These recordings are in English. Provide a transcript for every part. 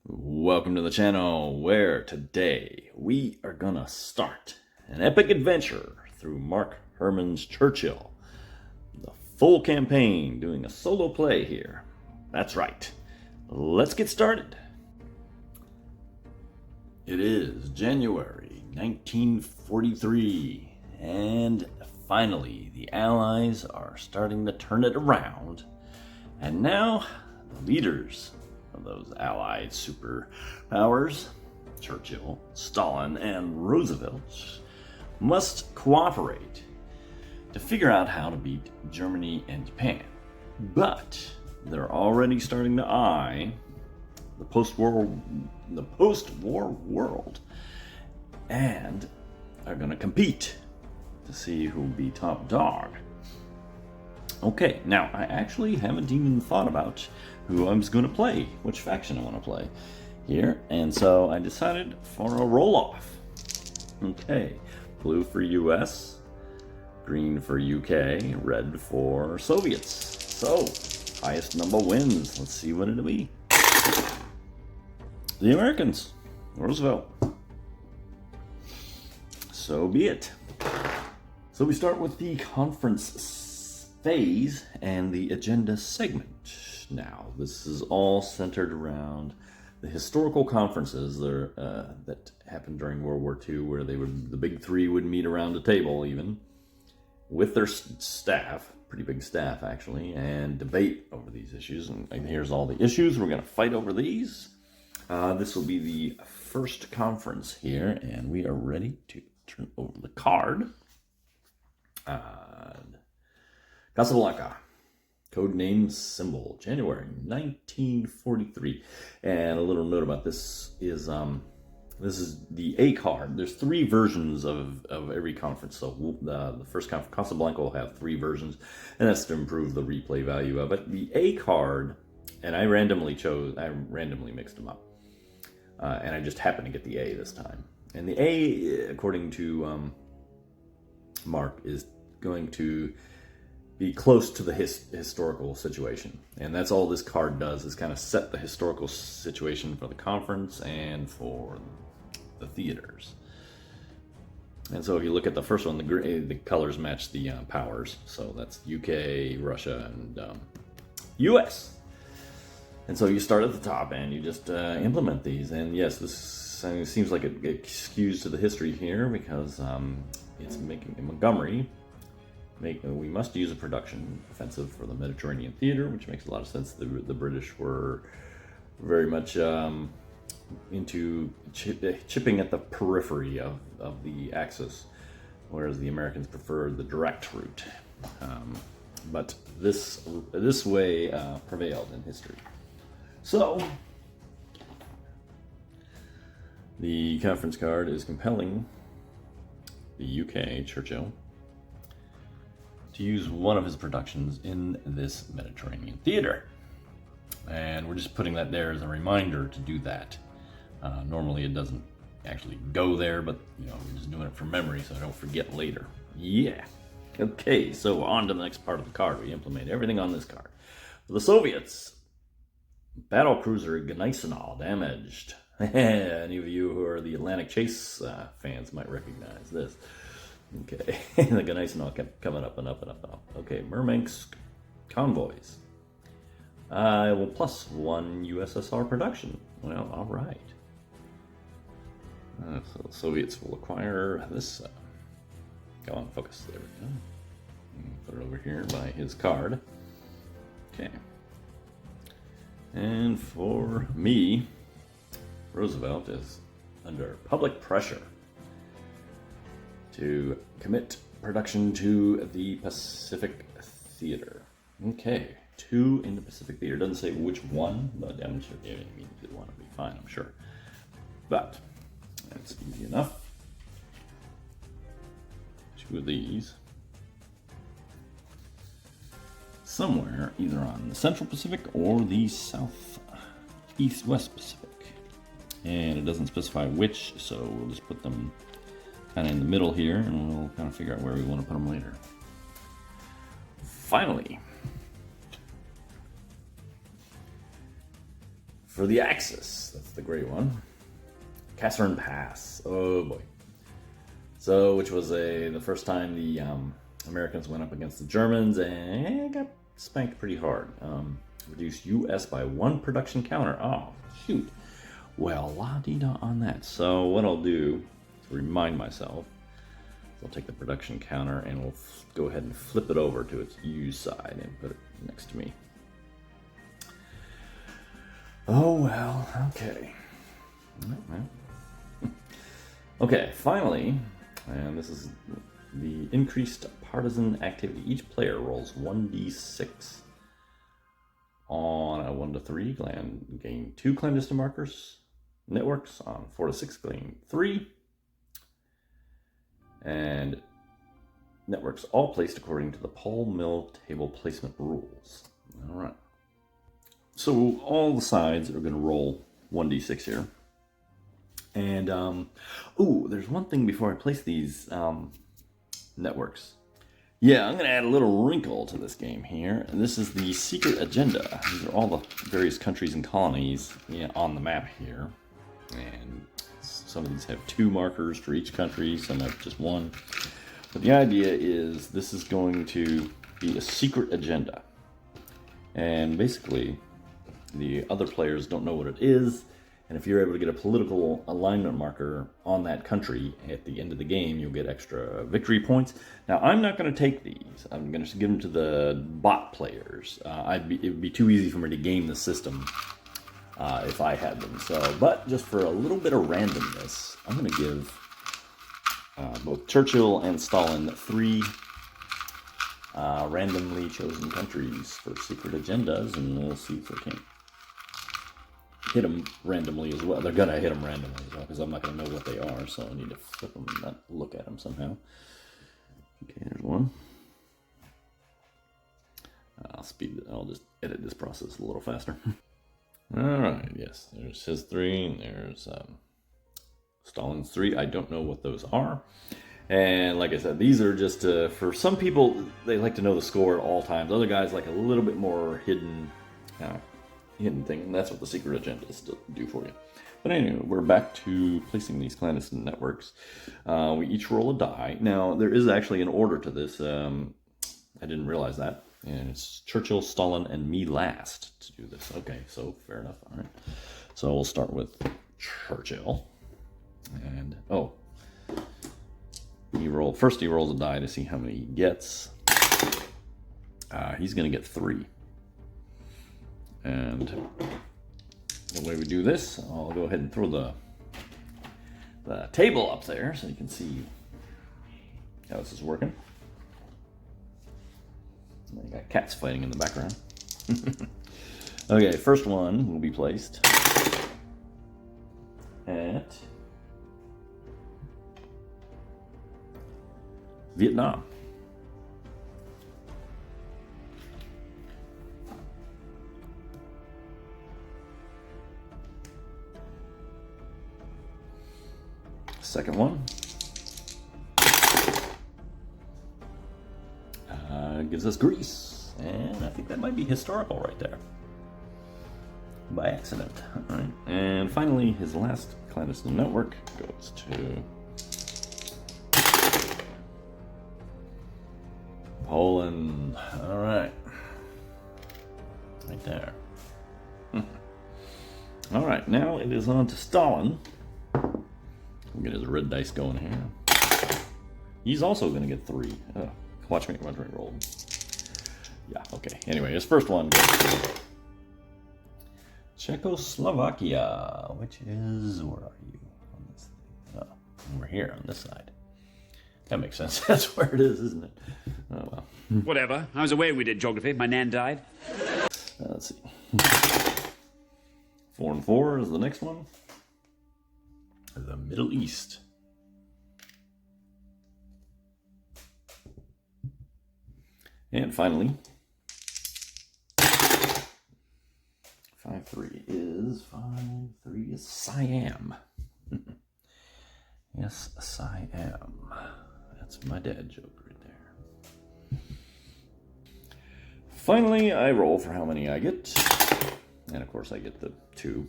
Welcome to the channel, where today we are gonna start an epic adventure through Mark Herman's Churchill. The full campaign, doing a solo play here. That's right. Let's get started. It is January 1943, and finally the Allies are starting to turn it around. And now the leaders of those Allied superpowers, Churchill, Stalin, and Roosevelt, must cooperate to figure out how to beat Germany and Japan. But they're already starting to eye the post-war world and are going to compete to see who will be top dog. Okay, now I actually haven't even thought about who I'm going to play, which faction I want to play here, and so I decided for a roll-off. Okay, blue for US, green for UK, red for Soviets. So, highest number wins. Let's see what it'll be. The Americans, Roosevelt. So be it. So we start with the conference phase and the agenda segment. Now, this is all centered around the historical conferences that happened during World War II, where the big three would meet around a table, even with their staff, pretty big staff actually, and debate over these issues. And here's all the issues. We're going to fight over these. This will be the first conference here, and we are ready to turn over the card. Casablanca. Codename Symbol, January 1943. And a little note about this is the A card. There's three versions of every conference. So the first conference, Casablanca, will have three versions, and that's to improve the replay value of it. The A card, and I randomly mixed them up. And I just happened to get the A this time. And the A, according to Mark, is going to be close to the historical situation. And that's all this card does, is kind of set the historical situation for the conference and for the theaters. And so if you look at the first one, the colors match the powers. So that's UK, Russia, and US. And so you start at the top and you just implement these. And yes, this seems like it skews to the history here, because it's making Montgomery. We must use a production offensive for the Mediterranean theater, which makes a lot of sense. The British were very much into chipping at the periphery of the Axis, whereas the Americans preferred the direct route. But this way prevailed in history. So the conference card is compelling the UK, Churchill, to use one of his productions in this Mediterranean theater. And we're just putting that there as a reminder to do that. Normally it doesn't actually go there, but we're just doing it from memory so I don't forget later. Yeah. Okay, so on to the next part of the card. We implement everything on this card. For the Soviets, battlecruiser Gneisenau damaged. Any of you who are the Atlantic Chase fans might recognize this. Okay, the Gneisenau kept coming up and up and up and up. Okay, Murmansk convoys. Well, +1 USSR production. Well, all right. So the Soviets will acquire this. Go on, focus. There we go. Put it over here by his card. Okay. And for me, Roosevelt is under public pressure to commit production to the Pacific Theater. Okay, 2 in the Pacific Theater. Doesn't say which one, but I'm sure either one will be fine, I'm sure. But that's easy enough. 2 of these. Somewhere, either on the Central Pacific or the Southeast-West Pacific. And it doesn't specify which, so we'll just put them kind of in the middle here, and we'll kind of figure out where we want to put them later. Finally, For the Axis, that's the gray one. Catherine Pass. Oh boy. So, which was the first time the Americans went up against the Germans and got spanked pretty hard. Reduced U.S. by 1 production counter. Oh, shoot. Well, la-dee-da on that. So what I'll do to remind myself, I'll take the production counter and we'll go ahead and flip it over to its U side and put it next to me. Oh, well, okay. Okay, finally, and this is the increased partisan activity. Each player rolls 1d6 on a 1 to 3, gain 2 clandestine markers. Networks on 4 to 6, gain 3. And networks all placed according to the Paul Mill table placement rules. All right. So all the sides are going to roll 1d6 here. And, there's one thing before I place these networks. Yeah, I'm going to add a little wrinkle to this game here. And this is the secret agenda. These are all the various countries and colonies on the map here. And some of these have 2 markers for each country, some have just 1. But the idea is this is going to be a secret agenda. And basically, the other players don't know what it is. And if you're able to get a political alignment marker on that country at the end of the game, you'll get extra victory points. Now, I'm not going to take these. I'm going to give them to the bot players. It would be too easy for me to game the system if I had them. But just for a little bit of randomness, I'm going to give both Churchill and Stalin 3 randomly chosen countries for secret agendas, and we'll see if we can hit them randomly as well. They're going to hit them randomly as well, because I'm not going to know what they are, so I need to flip them and not look at them somehow. Okay, there's one. I'll just edit this process a little faster. Alright, yes, there's his 3, and there's Stalin's 3. I don't know what those are. And like I said, these are just, for some people, they like to know the score at all times. Other guys like a little bit more hidden thing, and that's what the secret agendas do for you. But anyway, we're back to placing these clandestine networks. We each roll a die. Now, there is actually an order to this. I didn't realize that. And it's Churchill, Stalin, and me last to do this. Okay, so fair enough. All right. So we'll start with Churchill. And, he rolls a die to see how many he gets. He's going to get 3. And the way we do this, I'll go ahead and throw the table up there so you can see how this is working. You got cats fighting in the background. Okay, first one will be placed at Vietnam. Second one gives us Greece, and I think that might be historical right there, by accident. All right, and finally, his last clandestine network goes to Poland. All right, right there. All right, now it is on to Stalin. We'll get his red dice going here. He's also going to get 3. Watch me roll. Yeah, okay. Anyway, his first one goes to Czechoslovakia, which is, where are you on this thing? Oh, over here on this side. That makes sense. That's where it is, isn't it? Oh, well. Whatever. I was away when we did geography. My nan died. Let's see. 4 and 4 is the next one. The Middle East. And finally, 5-3 is Siam. Yes, Siam. That's my dad joke right there. Finally, I roll for how many I get. And of course I get the 2.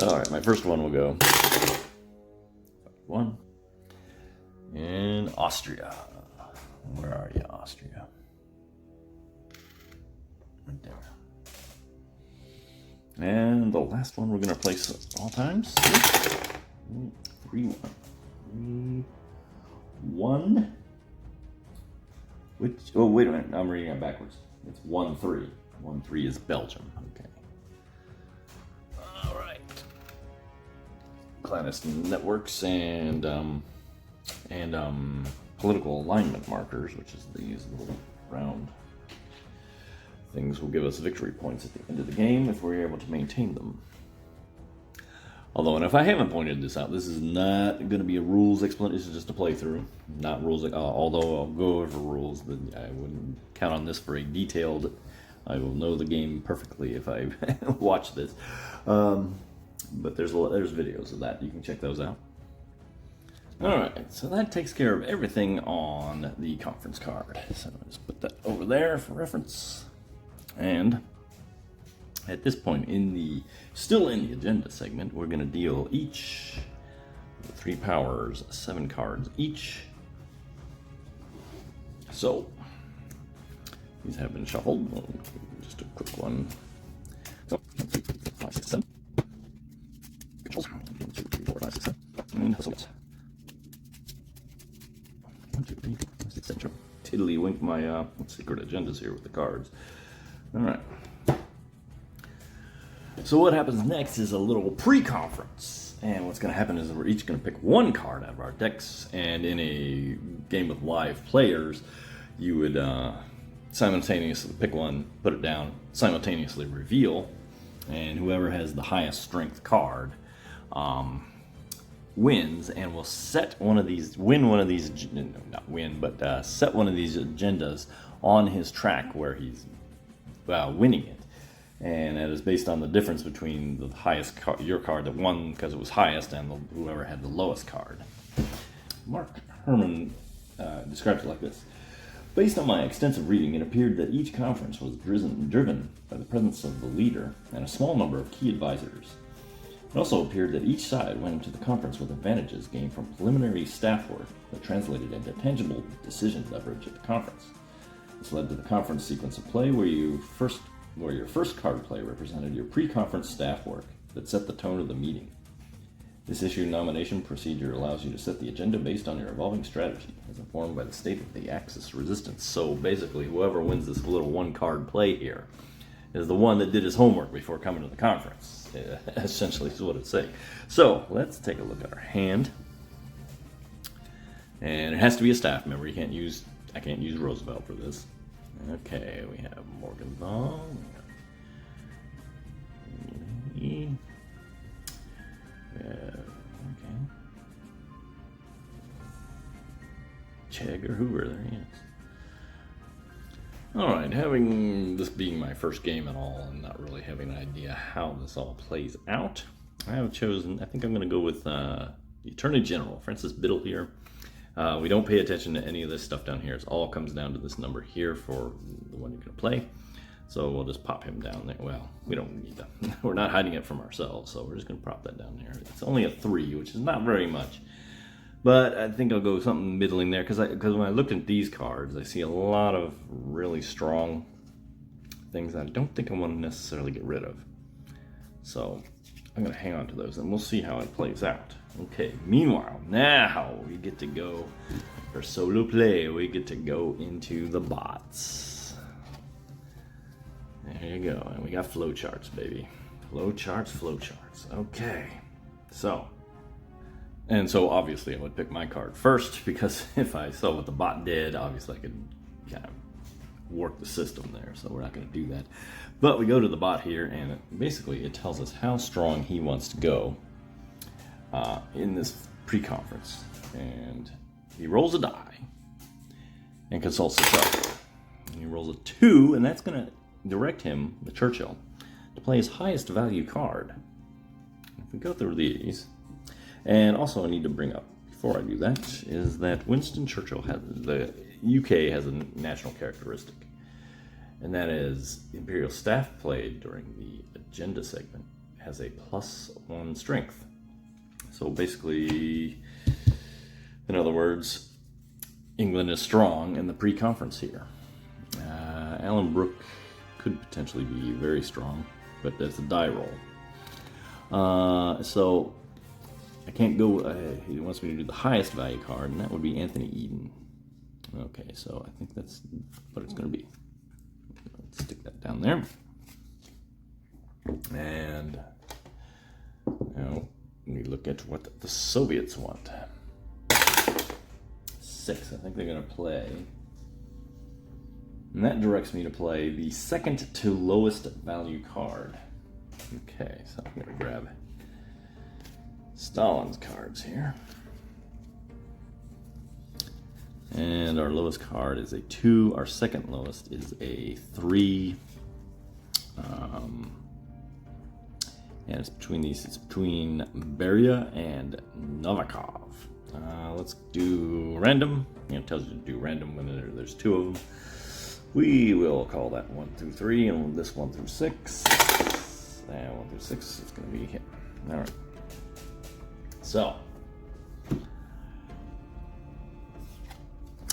All right, my first one will go 1 in Austria. Where are you, Austria? Right there. And the last one we're going to place all times. 3, 1. Which, oh, wait a minute. I'm reading it backwards. It's 1-3. 1-3 is Belgium. Okay. All right. Clandestine networks and political alignment markers, which is these little round things, will give us victory points at the end of the game if we're able to maintain them. Although, and if I haven't pointed this out, this is not going to be a rules explanation. This is just a playthrough, not rules. Although I'll go over rules, but I wouldn't count on this for a detailed. I will know the game perfectly if I watch this. But there's videos of that. You can check those out. All right, so that takes care of everything on the conference card. So I'll just put that over there for reference. And at this point still in the agenda segment, we're going to deal each 3 powers, 7 cards each. So these have been shuffled. Just a quick one. So 1, 2, 3, 4, 5, 6, 7. Controls. 1, 2, 3, 4, 5, 6, 7. And hustles. 1, 2, 3, 4, 5, 6, 7. Tiddlywink my secret agendas here with the cards. All right. So what happens next is a little pre-conference. And what's going to happen is we're each going to pick 1 card out of our decks. And in a game with live players, you would simultaneously pick one, put it down, simultaneously reveal. And whoever has the highest strength card wins and will set one of these, set one of these agendas on his track where he's winning it. And that is based on the difference between the highest your card that won because it was highest and whoever had the lowest card. Mark Herman describes it like this. Based on my extensive reading, it appeared that each conference was driven by the presence of the leader and a small number of key advisors. It also appeared that each side went into the conference with advantages gained from preliminary staff work that translated into tangible decision leverage at the conference. This led to the conference sequence of play where your first card play represented your pre-conference staff work that set the tone of the meeting. This issue nomination procedure allows you to set the agenda based on your evolving strategy, as informed by the state of the Axis resistance. So basically, whoever wins this little 1-card play here is the one that did his homework before coming to the conference. Essentially is what it's saying. So let's take a look at our hand. And it has to be a staff member. I can't use Roosevelt for this. Okay, we have Morgenthau. Okay. Chegg or Hoover, there he is. Alright, having this being my first game at all and not really having an idea how this all plays out, I have chosen, I think I'm going to go with the Attorney General, Francis Biddle here. We don't pay attention to any of this stuff down here. It all comes down to this number here for the one you're going to play. So we'll just pop him down there. Well, we don't need to. We're not hiding it from ourselves, so we're just going to prop that down there. It's only a 3, which is not very much. But I think I'll go something middling there, because when I looked at these cards, I see a lot of really strong things that I don't think I want to necessarily get rid of. So I'm going to hang on to those, and we'll see how it plays out. Okay, meanwhile, now we get to go, for solo play, we get to go into the bots. There you go, and we got flowcharts, baby. Flowcharts. Okay, so obviously I would pick my card first, because if I saw what the bot did, obviously I could kind of work the system there, so we're not going to do that. But we go to the bot here, and basically it tells us how strong he wants to go in this pre-conference. And he rolls a die and consults the chart. And he rolls a 2, and that's going to direct him, the Churchill, to play his highest value card. If we go through these, and also I need to bring up, before I do that, is that Winston Churchill the UK has a national characteristic. and that is Imperial staff played during the agenda segment has a +1 strength. So basically, in other words, England is strong in the pre-conference here. Alan Brooke could potentially be very strong, but that's a die roll. So I can't go, he wants me to do the highest value card, and that would be Anthony Eden. Okay, so I think that's what it's going to be. Let's stick that down there. And now we look at what the Soviets want. 6, I think they're going to play. And that directs me to play the second to lowest value card. Okay, so I'm going to grab Stalin's cards here. And our lowest card is a 2. Our second lowest is a 3. And it's between these. It's between Beria and Novikov. Let's do random. It tells you to do random when there's 2 of them. We will call that 1 through 3, and this 1 through 6. And 1 through 6 is going to be hit. All right. So,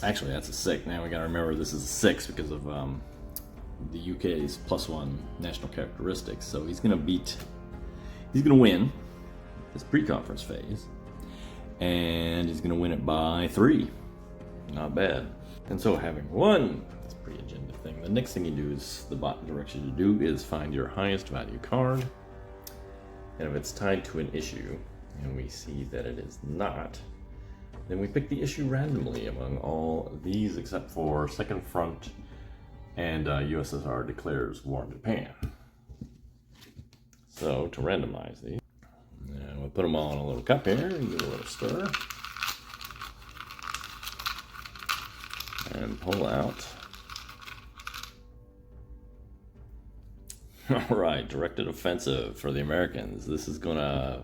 actually, that's a 6. Now we got to remember this is a 6 because of the UK's +1 national characteristics. So he's going to win this pre-conference phase, and he's going to win it by 3. Not bad. And so, having won this pre-agenda thing, the next thing you do is the bot directs you to do is find your highest value card, and if it's tied to an issue, and we see that it is not, then we pick the issue randomly among all these except for Second Front and USSR declares war on Japan. So to randomize these, and we'll put them all in a little cup here and give it a little stir. And pull out. All right, directed offensive for the Americans. This is gonna,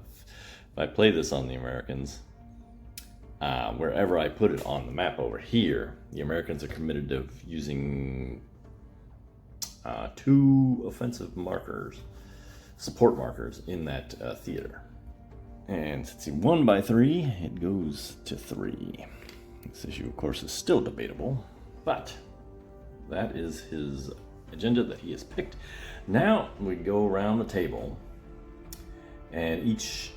if I play this on the Americans, wherever I put it on the map over here, the Americans are committed to using 2 offensive markers, support markers in that theater. And since he won by 3, it goes to 3. This issue, of course, is still debatable, but that is his agenda that he has picked. Now we go around the table, and each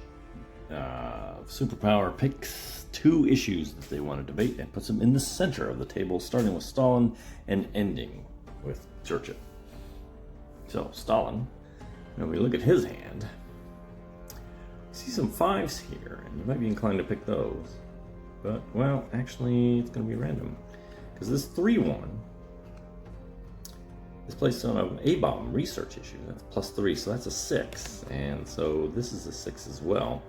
superpower picks 2 issues that they want to debate and puts them in the center of the table, starting with Stalin and ending with Churchill. So Stalin, when we look at his hand, we see some 5s here, and you might be inclined to pick those. But, well, actually, it's going to be random. Because this 3-1 is placed on an A-bomb research issue. That's +3, so that's a 6. And so this is a 6 as well.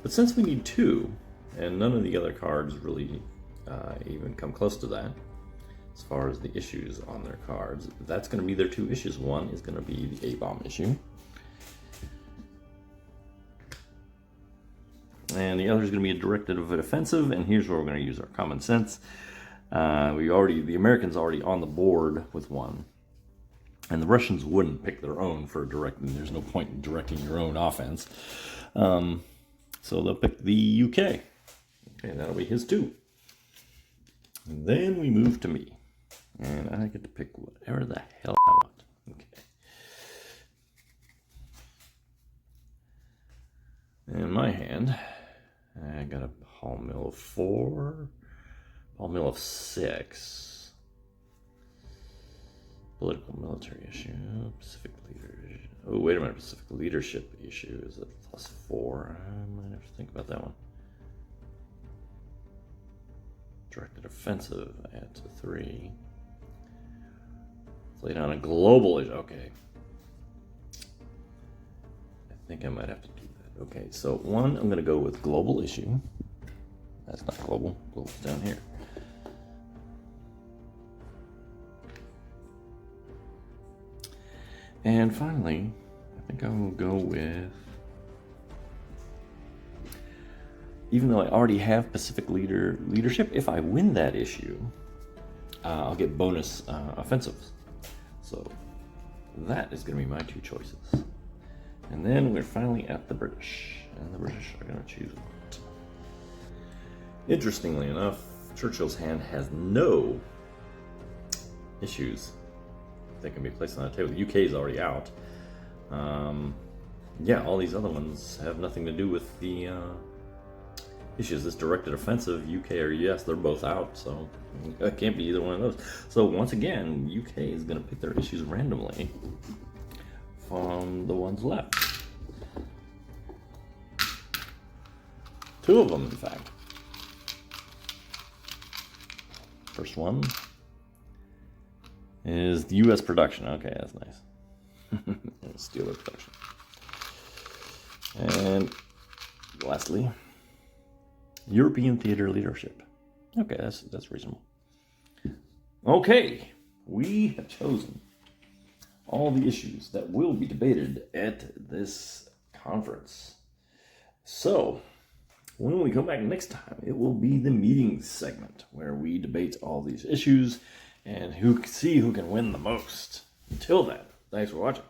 But since we need 2, and none of the other cards really even come close to that, as far as the issues on their cards, that's going to be their 2 issues. One is going to be the A-bomb issue. And the other is going to be a directed offensive, and here's where we're going to use our common sense. The Americans already on the board with 1, and the Russians wouldn't pick their own for directing. There's no point in directing your own offense, so they'll pick the UK. Okay, that'll be his 2. And then we move to me, and I get to pick whatever the hell I want. Okay. In my hand, I got a Paul Mill of 4, Paul Mill of 6, political military issue, Pacific leadership. Oh, wait a minute, Pacific leadership issue is a +4. I might have to think about that one. Directed offensive at 3. Laid on a global issue. Okay. I think I might have to do that. Okay, so 1, I'm going to go with global issue. That's not global. Global's down here. And finally, I think I will go with, even though I already have Pacific leadership, if I win that issue, I'll get bonus offensives. that is going to be my two choices. And then we're finally at the British. And the British are going to choose what? Interestingly enough, Churchill's hand has no issues that can be placed on the table. The UK is already out. Yeah, all these other ones have nothing to do with the issues. This directed offensive, UK or US, they're both out, so it can't be either one of those. So once again, UK is going to pick their issues randomly from the ones left. Two of them, in fact. First one is the US production. Okay, that's nice. Steeler production. And lastly, European theater leadership. Okay, that's reasonable. Okay, we have chosen all the issues that will be debated at this conference. So, when we come back next time, it will be the meetings segment where we debate all these issues and see who can win the most. Until then, thanks for watching.